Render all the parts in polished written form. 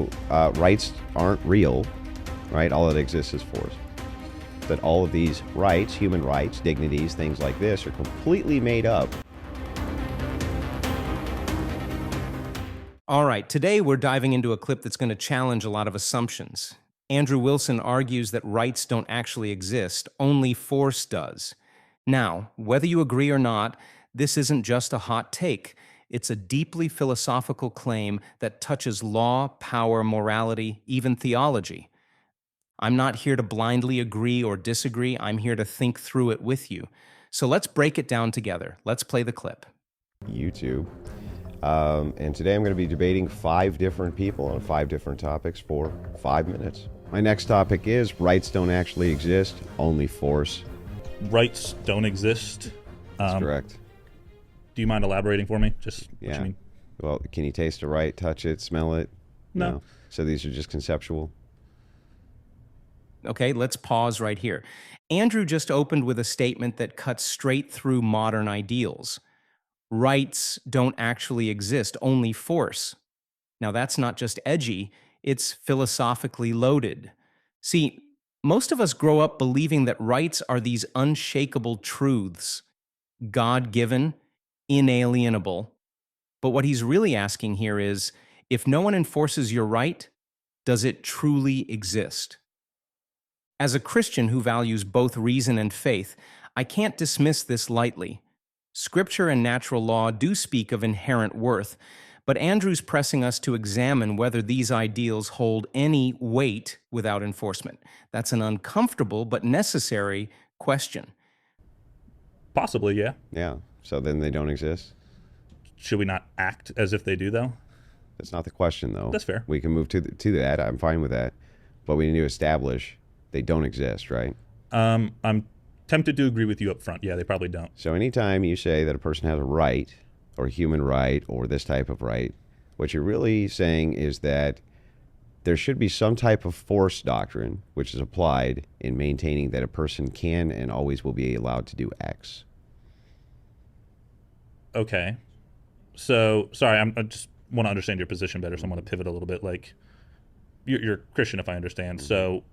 So rights aren't real, right? All that exists is force. That all of these rights, human rights, dignities, things like this, are completely made up. All right, today we're diving into a clip that's going to challenge a lot of assumptions. Andrew Wilson argues that rights don't actually exist, only force does. Now, whether you agree or not, this isn't just a hot take. It's a deeply philosophical claim that touches law, power, morality, even theology. I'm not here to blindly agree or disagree. I'm here to think through it with you. So let's break it down together. Let's play the clip. YouTube. And today I'm going to be debating 5 different people on 5 different topics for 5 minutes. My next topic is rights don't actually exist, only force. Rights don't exist. That's correct. Do you mind elaborating for me? Just Yeah. what you mean? Well, can you taste a right, touch it, smell it? No. So these are just conceptual. Okay, let's pause right here. Andrew just opened with a statement that cuts straight through modern ideals. Rights don't actually exist, only force. Now, that's not just edgy, it's philosophically loaded. See, most of us grow up believing that rights are these unshakable truths, God-given, inalienable. But what he's really asking here is, if no one enforces your right, does it truly exist? As a Christian who values both reason and faith, I can't dismiss this lightly. Scripture and natural law do speak of inherent worth, but Andrew's pressing us to examine whether these ideals hold any weight without enforcement. That's an uncomfortable but necessary question. Possibly, yeah. Yeah. So then they don't exist? Should we not act as if they do, though? That's not the question, though. That's fair. We can move to that. I'm fine with that. But we need to establish they don't exist, right? I'm tempted to agree with you up front. Yeah, they probably don't. So anytime you say that a person has a right or a human right or this type of right, what you're really saying is that there should be some type of force doctrine which is applied in maintaining that a person can and always will be allowed to do X. Okay. So, sorry, I just want to understand your position better, so I want to pivot a little bit. Like, you're Christian, if I understand. Mm-hmm. So,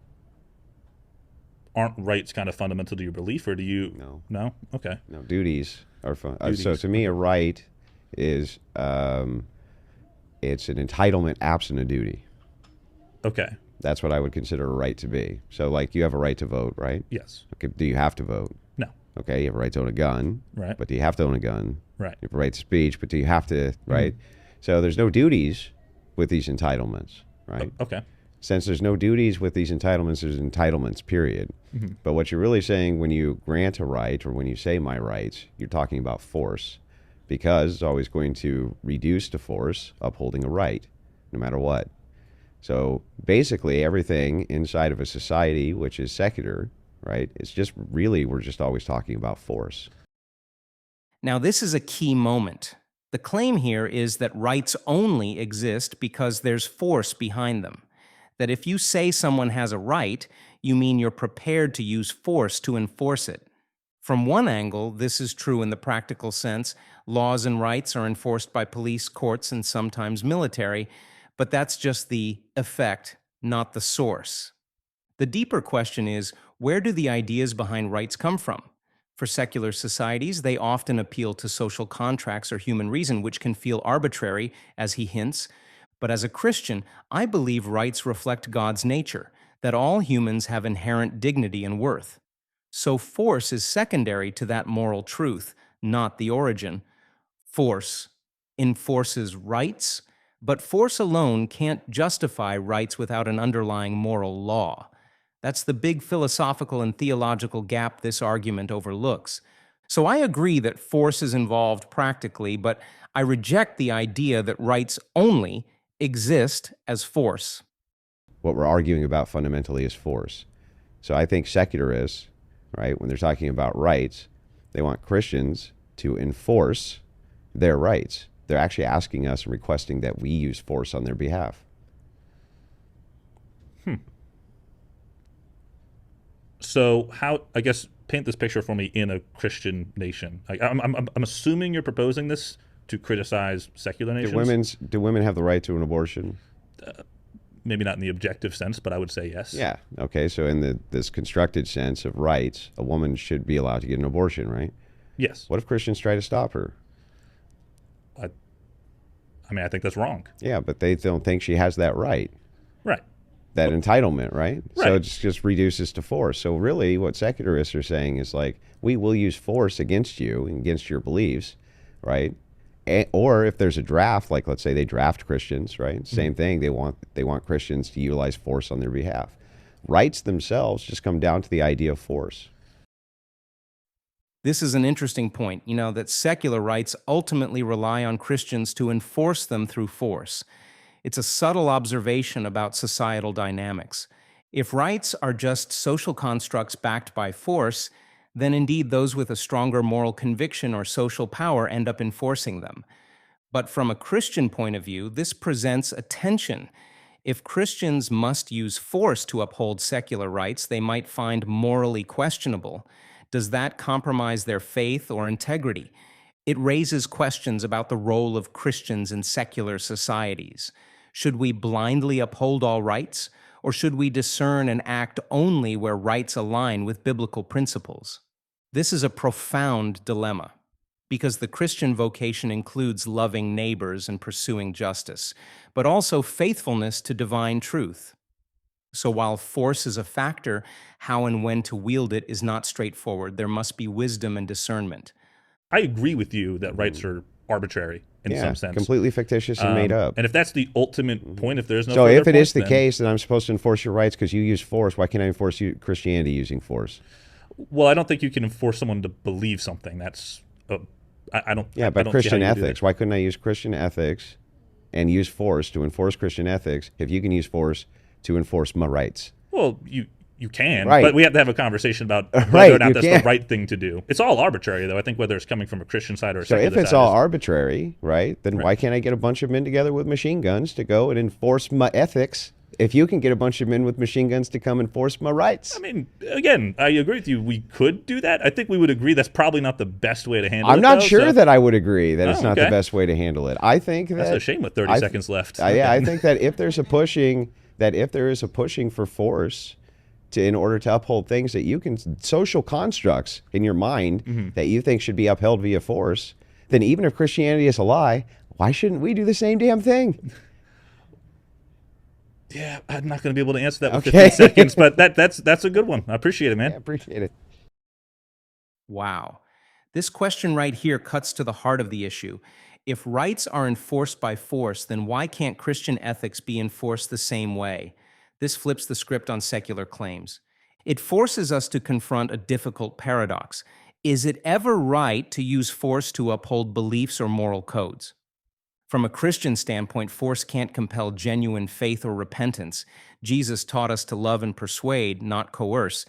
aren't rights kind of fundamental to your belief, or do you? No. No? Okay. No, duties are fun. Duties. So to me, a right is it's an entitlement absent a duty. Okay. That's what I would consider a right to be. So like you have a right to vote, right? Yes. Okay. Do you have to vote? No. Okay. You have a right to own a gun. Right. But do you have to own a gun? Right. You have a right to speech, but do you have to, right? So there's no duties with these entitlements, right? Okay. Since there's no duties with these entitlements, there's entitlements, period. But what you're really saying when you grant a right or when you say my rights, you're talking about force, because it's always going to reduce to force upholding a right, no matter what. So basically everything inside of a society which is secular, right, it's just really, we're just always talking about force. Now, this is a key moment. The claim here is that rights only exist because there's force behind them. That if you say someone has a right, you mean you're prepared to use force to enforce it. From one angle, this is true in the practical sense. Laws and rights are enforced by police, courts, and sometimes military, but that's just the effect, not the source. The deeper question is, where do the ideas behind rights come from? For secular societies, they often appeal to social contracts or human reason, which can feel arbitrary, as he hints. But as a Christian, I believe rights reflect God's nature, that all humans have inherent dignity and worth. So force is secondary to that moral truth, not the origin. Force enforces rights, but force alone can't justify rights without an underlying moral law. That's the big philosophical and theological gap this argument overlooks. So I agree that force is involved practically, but I reject the idea that rights only exist as force. What we're arguing about fundamentally is force. So I think secularists, right, when they're talking about rights, they want Christians to enforce their rights. They're actually asking us and requesting that we use force on their behalf. So how, I guess, paint this picture for me in a Christian nation. Like, I'm assuming you're proposing this to criticize secular nations. Do women have the right to an abortion? maybe not in the objective sense, but I would say yes. Yeah. Okay. So in this constructed sense of rights, a woman should be allowed to get an abortion, right? Yes. What if Christians try to stop her? I mean, I think that's wrong. Yeah, but they don't think she has that right. Right. That entitlement, right? Right. So it just reduces to force. So really what secularists are saying is like, we will use force against you and against your beliefs, right? Or if there's a draft, like let's say they draft Christians, right? Same thing. They want Christians to utilize force on their behalf. Rights themselves just come down to the idea of force. This is an interesting point, that secular rights ultimately rely on Christians to enforce them through force. It's a subtle observation about societal dynamics. If rights are just social constructs backed by force, then indeed those with a stronger moral conviction or social power end up enforcing them. But from a Christian point of view, this presents a tension. If Christians must use force to uphold secular rights they might find morally questionable, does that compromise their faith or integrity? It raises questions about the role of Christians in secular societies. Should we blindly uphold all rights, or should we discern and act only where rights align with biblical principles? This is a profound dilemma, because the Christian vocation includes loving neighbors and pursuing justice, but also faithfulness to divine truth. So while force is a factor, how and when to wield it is not straightforward. There must be wisdom and discernment. I agree with you that rights are arbitrary in some sense. Completely fictitious and made up. And if that's the ultimate point, if there's no So further if it is point, the case that I'm supposed to enforce your rights because you use force, why can't I enforce Christianity using force? Well, I don't think you can enforce someone to believe something. That's I don't. Yeah, I but don't Christian see how you do ethics. that. Why couldn't I use Christian ethics and use force to enforce Christian ethics if you can use force to enforce my rights? Well, you can, Right. but we have to have a conversation about whether Right, or not you that's can. the right thing to do. It's all arbitrary, though. I think whether it's coming from a Christian side or a So secular if it's side all is- arbitrary, right, then why can't I get a bunch of men together with machine guns to go and enforce my ethics if you can get a bunch of men with machine guns to come enforce my rights? I mean, again, I agree with you. We could do that. I think we would agree that's probably not the best way to handle it. I'm not though, sure so- that I would agree that it's Oh, not the okay. best way to handle it. I think that That's a shame with 30 seconds left. Yeah, I think that if there is a pushing for force in order to uphold things that you can, social constructs in your mind that you think should be upheld via force, then even if Christianity is a lie, why shouldn't we do the same damn thing? Yeah, I'm not going to be able to answer that with Okay. 15 seconds, but that's a good one. I appreciate it, man. I appreciate it. Wow. This question right here cuts to the heart of the issue. If rights are enforced by force, then why can't Christian ethics be enforced the same way? This flips the script on secular claims. It forces us to confront a difficult paradox. Is it ever right to use force to uphold beliefs or moral codes? From a Christian standpoint, force can't compel genuine faith or repentance. Jesus taught us to love and persuade, not coerce.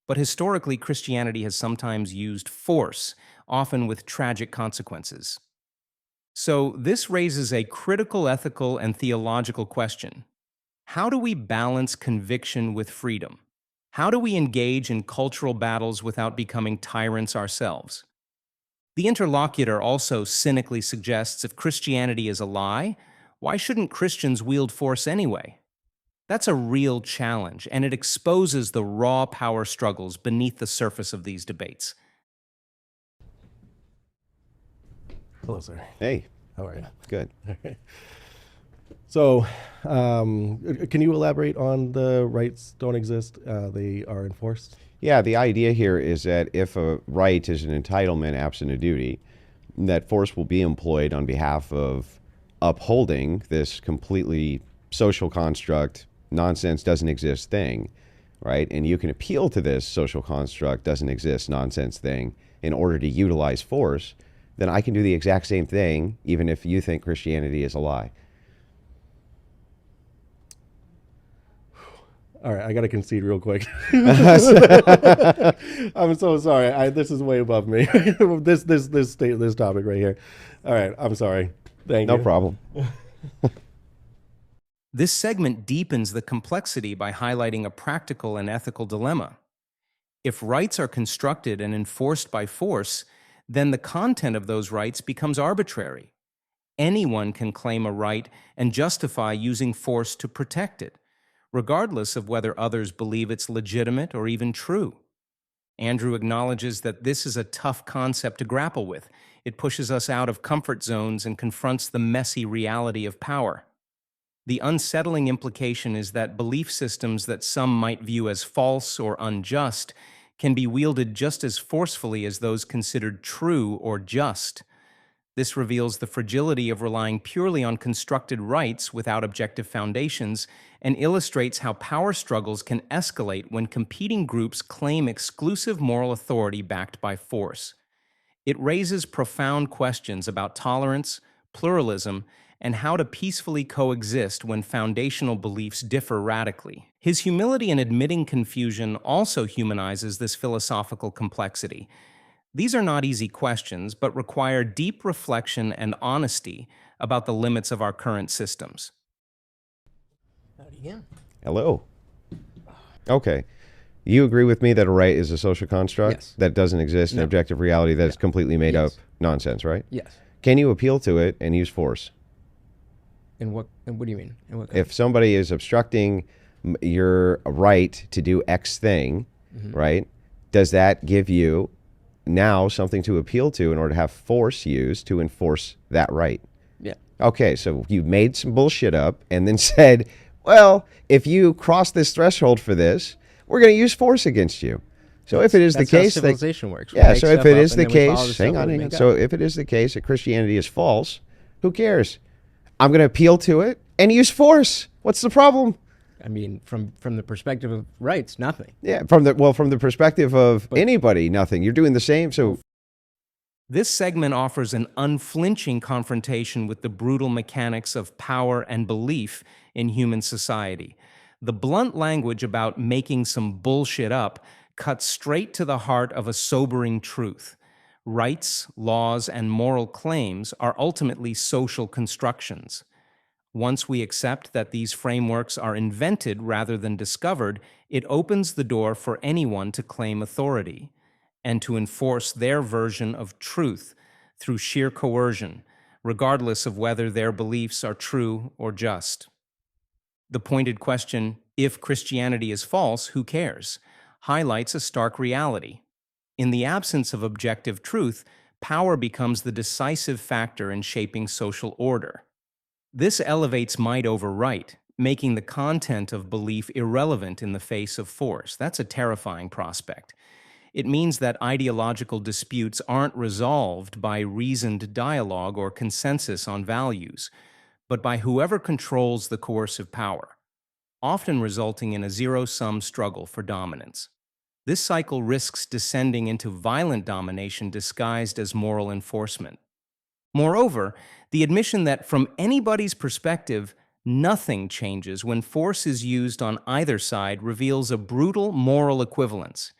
But historically, Christianity has sometimes used force, often with tragic consequences. So this raises a critical ethical and theological question. How do we balance conviction with freedom? How do we engage in cultural battles without becoming tyrants ourselves? The interlocutor also cynically suggests if Christianity is a lie, why shouldn't Christians wield force anyway? That's a real challenge, and it exposes the raw power struggles beneath the surface of these debates. Hello, sir. Hey, How are you? good. So, can you elaborate on the rights don't exist? They are enforced? Yeah, the idea here is that if a right is an entitlement absent a duty, that force will be employed on behalf of upholding this completely social construct, nonsense doesn't exist thing, right? And you can appeal to this social construct, doesn't exist nonsense thing in order to utilize force, then I can do the exact same thing even if you think Christianity is a lie. All right, I got to concede real quick. I'm so sorry. This is way above me. this topic right here. All right, I'm sorry. Thank you. No problem. This segment deepens the complexity by highlighting a practical and ethical dilemma. If rights are constructed and enforced by force, then the content of those rights becomes arbitrary. Anyone can claim a right and justify using force to protect it. regardless of whether others believe it's legitimate or even true. Andrew acknowledges that this is a tough concept to grapple with. It pushes us out of comfort zones and confronts the messy reality of power. The unsettling implication is that belief systems that some might view as false or unjust can be wielded just as forcefully as those considered true or just. This reveals the fragility of relying purely on constructed rights without objective foundations and illustrates how power struggles can escalate when competing groups claim exclusive moral authority backed by force. It raises profound questions about tolerance, pluralism, and how to peacefully coexist when foundational beliefs differ radically. His humility in admitting confusion also humanizes this philosophical complexity. These are not easy questions, but require deep reflection and honesty about the limits of our current systems. Howdy again. Hello. Okay. You agree with me that a right is a social construct Yes. that doesn't exist in No. objective reality, that is completely made Yes. up nonsense, right? Yes. Can you appeal to it and use force? And what do you mean? In what If somebody is obstructing your right to do X thing, right, does that give you now something to appeal to in order to have force used to enforce that right? Yeah. Okay, so you made some bullshit up and then said, well, if you cross this threshold for this, we're going to use force against you. So if it is the That's how case that civilization works. We yeah, make so if stuff it up is and the then we follow case, stuff hang that on, we hang on. make So up. if it is the case that Christianity is false, who cares? I'm going to appeal to it and use force. What's the problem? I mean, from the perspective of rights, nothing. Yeah, from the perspective of anybody, nothing. You're doing the same. So This segment offers an unflinching confrontation with the brutal mechanics of power and belief in human society. The blunt language about making some bullshit up cuts straight to the heart of a sobering truth. Rights, laws, and moral claims are ultimately social constructions. Once we accept that these frameworks are invented rather than discovered, it opens the door for anyone to claim authority and to enforce their version of truth through sheer coercion, regardless of whether their beliefs are true or just. The pointed question, if Christianity is false, who cares, highlights a stark reality. In the absence of objective truth, power becomes the decisive factor in shaping social order. This elevates might over right, making the content of belief irrelevant in the face of force. That's a terrifying prospect. It means that ideological disputes aren't resolved by reasoned dialogue or consensus on values, but by whoever controls the coercive power, often resulting in a zero-sum struggle for dominance. This cycle risks descending into violent domination disguised as moral enforcement. Moreover, the admission that from anybody's perspective, nothing changes when force is used on either side reveals a brutal moral equivalence.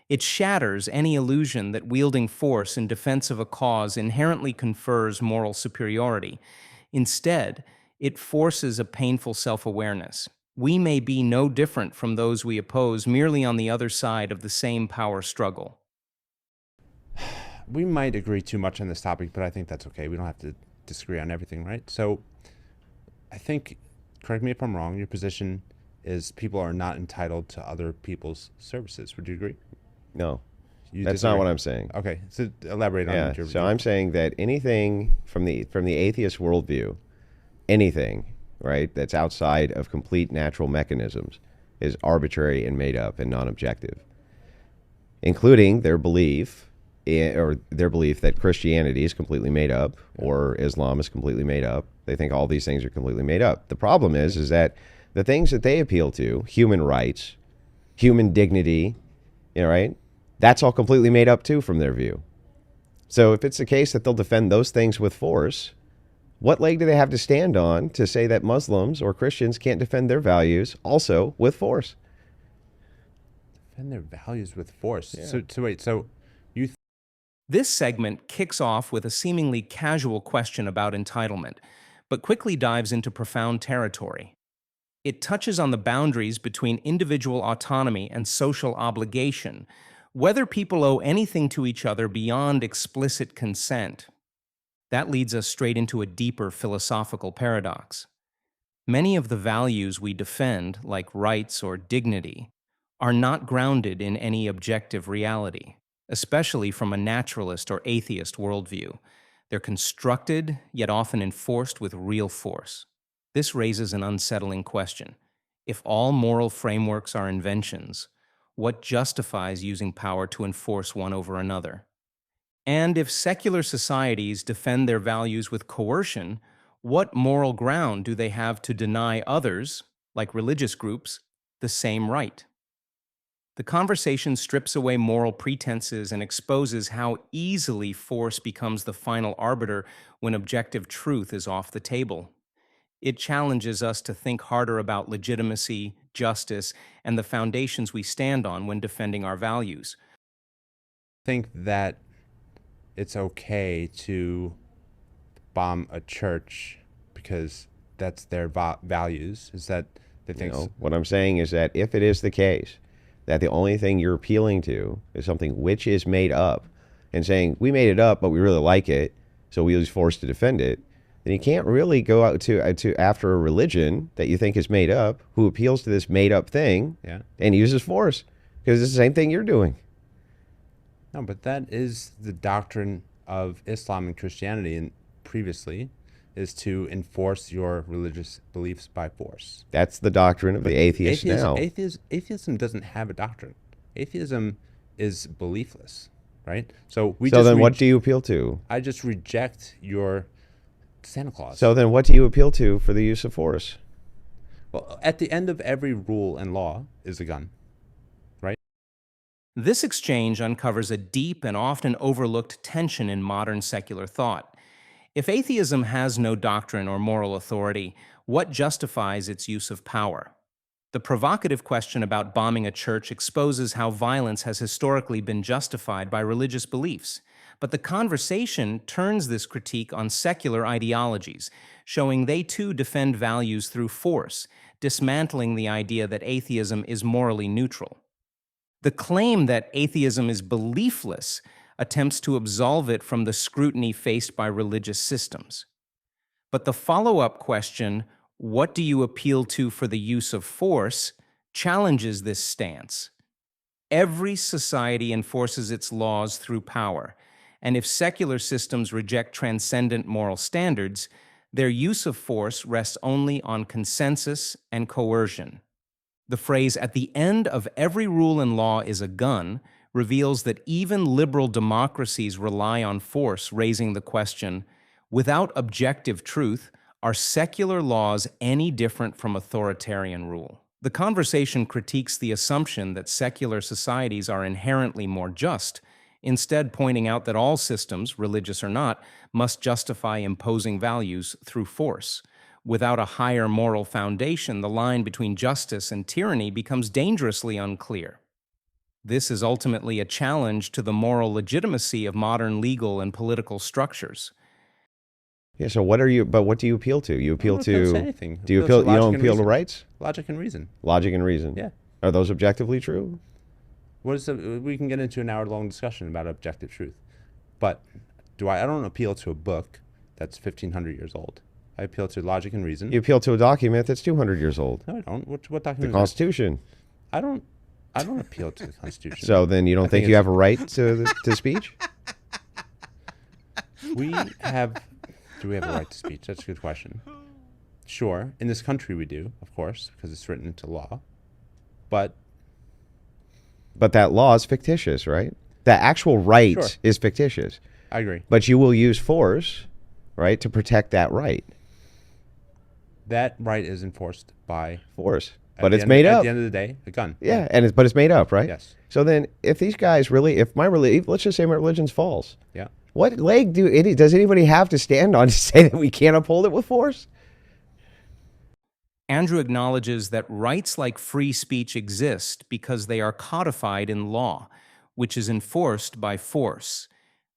It shatters any illusion that wielding force in defense of a cause inherently confers moral superiority. Instead, it forces a painful self-awareness. We may be no different from those we oppose, merely on the other side of the same power struggle. We might agree too much on this topic, but I think that's okay. We don't have to disagree on everything, right? So I think, correct me if I'm wrong, your position is people are not entitled to other people's services. Would you agree? no, You that's not disagree? what I'm saying. Okay, so elaborate on Yeah, what your so I'm saying that anything from the atheist worldview, anything, right, that's outside of complete natural mechanisms is arbitrary and made up and non-objective, including their belief that Christianity is completely made up or Islam is completely made up. They think all these things are completely made up. The problem is that the things that they appeal to, human rights, human dignity, right? That's all completely made up too from their view. So if it's the case that they'll defend those things with force, what leg do they have to stand on to say that Muslims or Christians can't defend their values also with force? defend their values with force. Yeah. So wait, so you This segment kicks off with a seemingly casual question about entitlement, but quickly dives into profound territory. It touches on the boundaries between individual autonomy and social obligation, whether people owe anything to each other beyond explicit consent. That leads us straight into a deeper philosophical paradox. Many of the values we defend, like rights or dignity, are not grounded in any objective reality, especially from a naturalist or atheist worldview. They're constructed, yet often enforced with real force. This raises an unsettling question. If all moral frameworks are inventions, what justifies using power to enforce one over another? And if secular societies defend their values with coercion, what moral ground do they have to deny others, like religious groups, the same right? The conversation strips away moral pretenses and exposes how easily force becomes the final arbiter when objective truth is off the table. It challenges us to think harder about legitimacy, justice, and the foundations we stand on when defending our values. Think that it's okay to bomb a church because that's their values? Is that they think? No, what I'm saying is that if it is the case that the only thing you're appealing to is something which is made up, and saying we made it up but we really like it, so we use force to defend it, then you can't really go out to after a religion that you think is made up, who appeals to this made up thing, Yeah. and uses force, because it's the same thing you're doing. No, but that is the doctrine of Islam and Christianity, and previously, is to enforce your religious beliefs by force. That's the doctrine of the atheists now. Atheism doesn't have a doctrine. Atheism is beliefless, right? So then what do you appeal to? I just reject your Santa Claus. So then what do you appeal to for the use of force? Well, at the end of every rule and law is a gun, right? This exchange uncovers a deep and often overlooked tension in modern secular thought. If atheism has no doctrine or moral authority, what justifies its use of power? The provocative question about bombing a church exposes how violence has historically been justified by religious beliefs. But the conversation turns this critique on secular ideologies, showing they too defend values through force, dismantling the idea that atheism is morally neutral. The claim that atheism is beliefless attempts to absolve it from the scrutiny faced by religious systems. But the follow-up question, what do you appeal to for the use of force, challenges this stance. Every society enforces its laws through power, and if secular systems reject transcendent moral standards, their use of force rests only on consensus and coercion. The phrase, "at the end of every rule and law is a gun," reveals that even liberal democracies rely on force, raising the question, without objective truth, are secular laws any different from authoritarian rule? The conversation critiques the assumption that secular societies are inherently more just, instead pointing out that all systems, religious or not, must justify imposing values through force. Without a higher moral foundation, the line between justice and tyranny becomes dangerously unclear. This is ultimately a challenge to the moral legitimacy of modern legal and political structures. Yeah, so what do you appeal to? You appeal to anything. Do you Appeal appeal to you logic don't and appeal to reason. rights? Logic and reason. Logic and reason. Yeah. Are those objectively true? We can get into an hour-long discussion about objective truth, but I don't appeal to a book that's 1,500 years old. I appeal to logic and reason. You appeal to a document that's 200 years old. No, I don't. What The document? Constitution. I don't appeal to the Constitution. So then you don't think you have a right to speech? Do we have a right to speech? That's a good question. Sure, in this country we do, of course, because it's written into law. But that law is fictitious, right? The actual right Sure. is fictitious. I agree. But you will use force, right, to protect that right. That right is enforced by Force. at But the it's end- made At up. the end of the day, a gun. Yeah, but it's made up, right? Yes. So then if these guys really, let's just say my religion's false. Yeah. What leg does anybody have to stand on to say that we can't uphold it with force? Andrew acknowledges that rights like free speech exist because they are codified in law, which is enforced by force.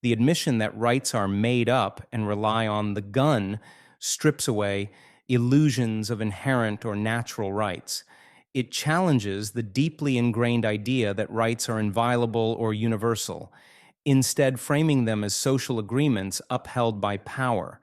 The admission that rights are made up and rely on the gun strips away illusions of inherent or natural rights. It challenges the deeply ingrained idea that rights are inviolable or universal, instead framing them as social agreements upheld by power.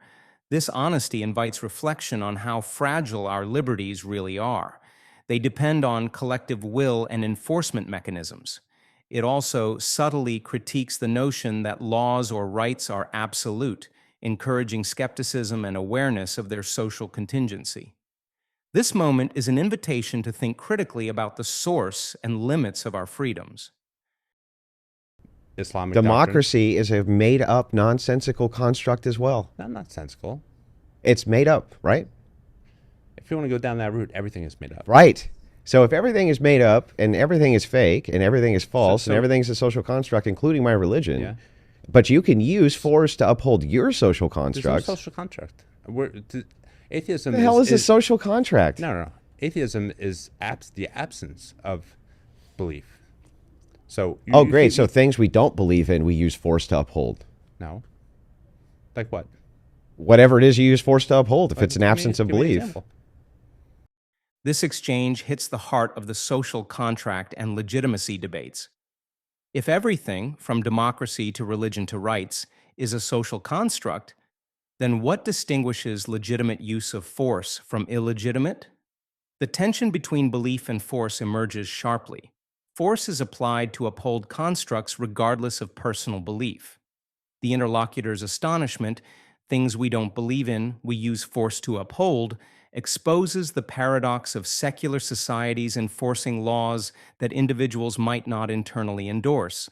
This honesty invites reflection on how fragile our liberties really are. They depend on collective will and enforcement mechanisms. It also subtly critiques the notion that laws or rights are absolute, encouraging skepticism and awareness of their social contingency. This moment is an invitation to think critically about the source and limits of our freedoms. Islamic doctrine. Democracy is a made-up, nonsensical construct as well. Not nonsensical. It's made up, right? If you want to go down that route, everything is made up. Right. So if everything is made up and everything is fake and everything is false So- and everything is a social construct, including my religion, Yeah. but you can use force to uphold your social There's no constructs. social contract. Atheism What the hell is a social contract? No. Atheism is the absence of belief. So Oh, great. So things we don't believe in, we use force to uphold. no. Like what? Whatever it is you use force to uphold, if it's an Give me- absence of give me an belief. example. This exchange hits the heart of the social contract and legitimacy debates. If everything, from democracy to religion to rights, is a social construct, then what distinguishes legitimate use of force from illegitimate? The tension between belief and force emerges sharply. Force is applied to uphold constructs regardless of personal belief. The interlocutor's astonishment, things we don't believe in, we use force to uphold, exposes the paradox of secular societies enforcing laws that individuals might not internally endorse.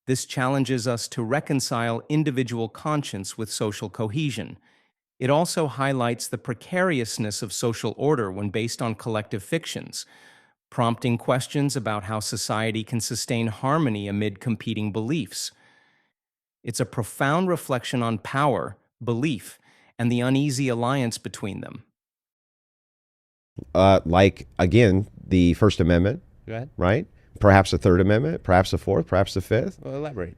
This challenges us to reconcile individual conscience with social cohesion. It also highlights the precariousness of social order when based on collective fictions, prompting questions about how society can sustain harmony amid competing beliefs. It's a profound reflection on power, belief, and the uneasy alliance between them. Like, again, the First Amendment, Go ahead. right? Perhaps the Third Amendment, perhaps the Fourth, perhaps the Fifth. Well, elaborate.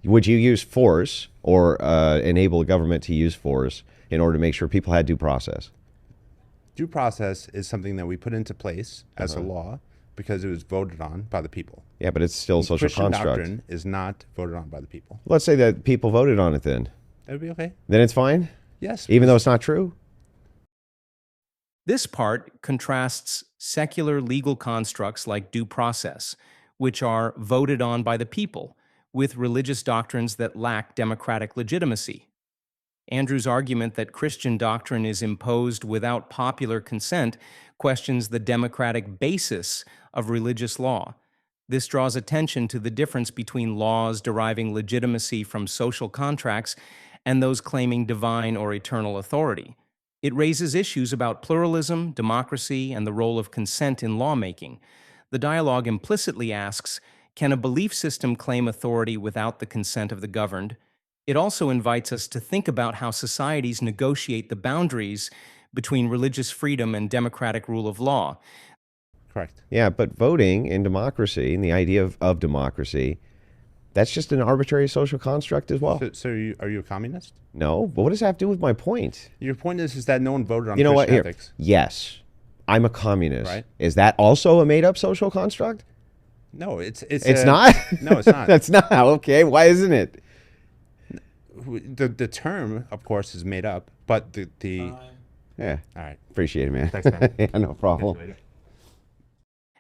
Would you use force or enable a government to use force in order to make sure people had due process? Due process is something that we put into place as a law because it was voted on by the people. Yeah, but it's still a social Christian construct. doctrine is not voted on by the people. Let's say that people voted on it then. That would be okay. Then it's fine, Yes. even though it's not true? This part contrasts secular legal constructs like due process, which are voted on by the people, with religious doctrines that lack democratic legitimacy. Andrew's argument that Christian doctrine is imposed without popular consent questions the democratic basis of religious law. This draws attention to the difference between laws deriving legitimacy from social contracts and those claiming divine or eternal authority. It raises issues about pluralism, democracy, and the role of consent in lawmaking. The dialogue implicitly asks, can a belief system claim authority without the consent of the governed? It also invites us to think about how societies negotiate the boundaries between religious freedom and democratic rule of law. Correct. Yeah, but voting in democracy and the idea of democracy, that's just an arbitrary social construct as well. So are you a communist? No, but what does that have to do with my point? Your point is that no one voted on You know what? Christian Here, ethics. yes, I'm a communist. Right. Is that also a made-up social construct? No, it's Not? No, it's not. That's not. Okay, why isn't it? The term, of course, is made up, but the Yeah, all right. appreciate it, man. Thanks, man. Yeah, no problem.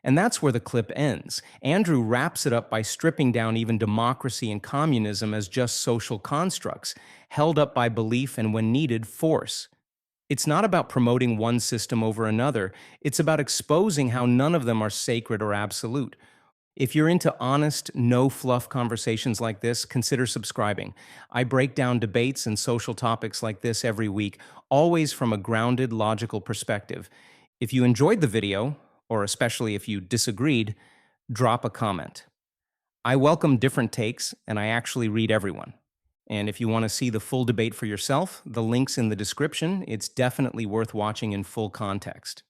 And that's where the clip ends. Andrew wraps it up by stripping down even democracy and communism as just social constructs, held up by belief and, when needed, force. It's not about promoting one system over another. It's about exposing how none of them are sacred or absolute. If you're into honest, no-fluff conversations like this, consider subscribing. I break down debates and social topics like this every week, always from a grounded, logical perspective. If you enjoyed the video, or especially if you disagreed, drop a comment. I welcome different takes, and I actually read everyone. And if you want to see the full debate for yourself, the link's in the description. It's definitely worth watching in full context.